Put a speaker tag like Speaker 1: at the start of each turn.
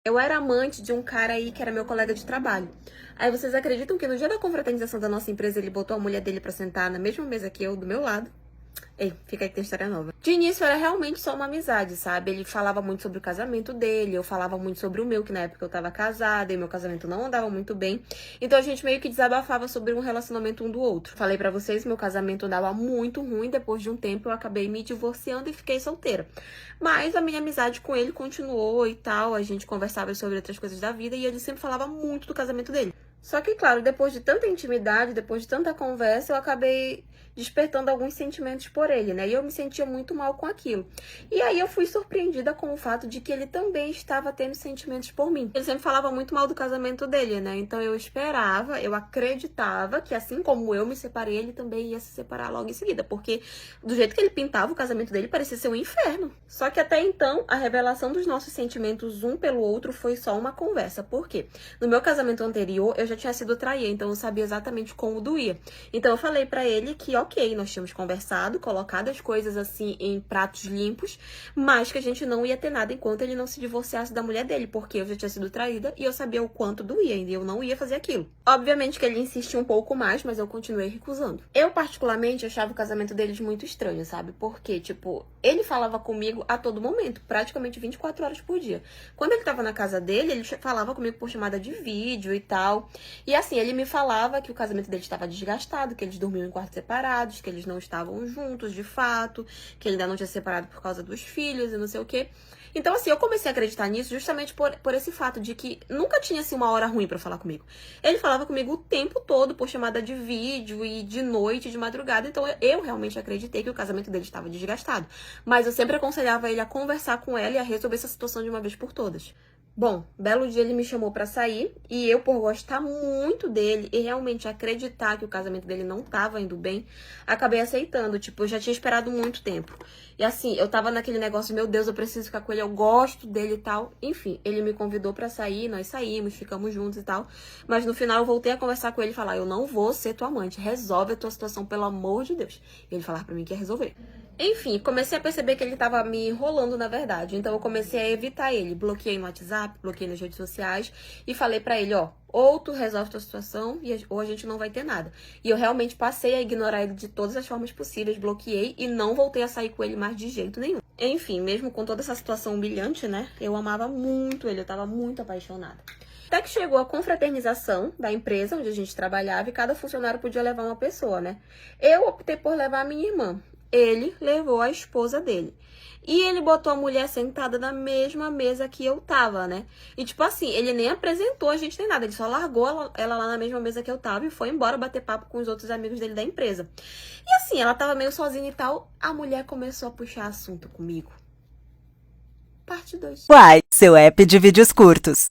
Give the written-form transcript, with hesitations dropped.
Speaker 1: Eu era amante de um cara aí que era meu colega de trabalho. Aí vocês acreditam que no dia da confraternização da nossa empresa ele botou a mulher dele pra sentar na mesma mesa que eu, do meu lado? Ei, fica aí que tem história nova. De início era realmente só uma amizade, sabe? Ele falava muito sobre o casamento dele, eu falava muito sobre o meu, que na época eu tava casada e meu casamento não andava muito bem. Então a gente meio que desabafava sobre um relacionamento um do outro. Falei pra vocês, meu casamento andava muito ruim, depois de um tempo eu acabei me divorciando e fiquei solteira. Mas a minha amizade com ele continuou e tal, a gente conversava sobre outras coisas da vida e ele sempre falava muito do casamento dele. Só que, claro, depois de tanta intimidade, depois de tanta conversa, eu acabei despertando alguns sentimentos por ele, né? E eu me sentia muito mal com aquilo. E aí eu fui surpreendida com o fato de que ele também estava tendo sentimentos por mim. Ele sempre falava muito mal do casamento dele, né? Então eu esperava, eu acreditava que assim como eu me separei, ele também ia se separar logo em seguida, porque do jeito que ele pintava o casamento dele parecia ser um inferno. Só que até então, a revelação dos nossos sentimentos um pelo outro foi só uma conversa. Por quê? No meu casamento anterior, eu já tinha sido traída, então eu sabia exatamente como doía. Então eu falei pra ele que, ok, nós tínhamos conversado, colocado as coisas assim em pratos limpos, mas que a gente não ia ter nada enquanto ele não se divorciasse da mulher dele, porque eu já tinha sido traída e eu sabia o quanto doía, e eu não ia fazer aquilo. Obviamente que ele insistiu um pouco mais, mas eu continuei recusando. Eu, particularmente, achava o casamento deles muito estranho, sabe? Porque, tipo, ele falava comigo a todo momento, praticamente 24 horas por dia. Quando ele tava na casa dele, ele falava comigo por chamada de vídeo e tal. E assim, ele me falava que o casamento dele estava desgastado, que eles dormiam em quartos separados, que eles não estavam juntos de fato, que ele ainda não tinha se separado por causa dos filhos e não sei o quê. Então, assim, eu comecei a acreditar nisso justamente por esse fato de que nunca tinha, assim, uma hora ruim pra falar comigo. Ele falava comigo o tempo todo por chamada de vídeo e de noite, de madrugada. Então, eu realmente acreditei que o casamento dele estava desgastado. Mas eu sempre aconselhava ele a conversar com ela e a resolver essa situação de uma vez por todas. Bom, belo dia ele me chamou pra sair e eu, por gostar muito dele e realmente acreditar que o casamento dele não tava indo bem, acabei aceitando. Tipo, eu já tinha esperado muito tempo. E assim, eu tava naquele negócio, meu Deus, eu preciso ficar com ele, eu gosto dele e tal. Enfim, ele me convidou pra sair, nós saímos, ficamos juntos e tal. Mas no final eu voltei a conversar com ele e falar, eu não vou ser tua amante, resolve a tua situação, pelo amor de Deus. E ele falava pra mim que ia resolver. Enfim, comecei a perceber que ele tava me enrolando, na verdade. Então eu comecei a evitar ele. Bloqueei no WhatsApp, bloqueei nas redes sociais e falei pra ele, ó, ou tu resolve tua situação ou a gente não vai ter nada. E eu realmente passei a ignorar ele de todas as formas possíveis, bloqueei e não voltei a sair com ele mais de jeito nenhum. Enfim, mesmo com toda essa situação humilhante, né, eu amava muito ele, eu tava muito apaixonada. Até que chegou a confraternização da empresa onde a gente trabalhava e cada funcionário podia levar uma pessoa, né? Eu optei por levar a minha irmã. Ele levou a esposa dele. E ele botou a mulher sentada na mesma mesa que eu tava, né? E tipo assim, ele nem apresentou a gente nem nada. Ele só largou ela lá na mesma mesa que eu tava e foi embora bater papo com os outros amigos dele da empresa. E assim, ela tava meio sozinha e tal. A mulher começou a puxar assunto comigo. Parte 2.
Speaker 2: Uai, seu app de vídeos curtos.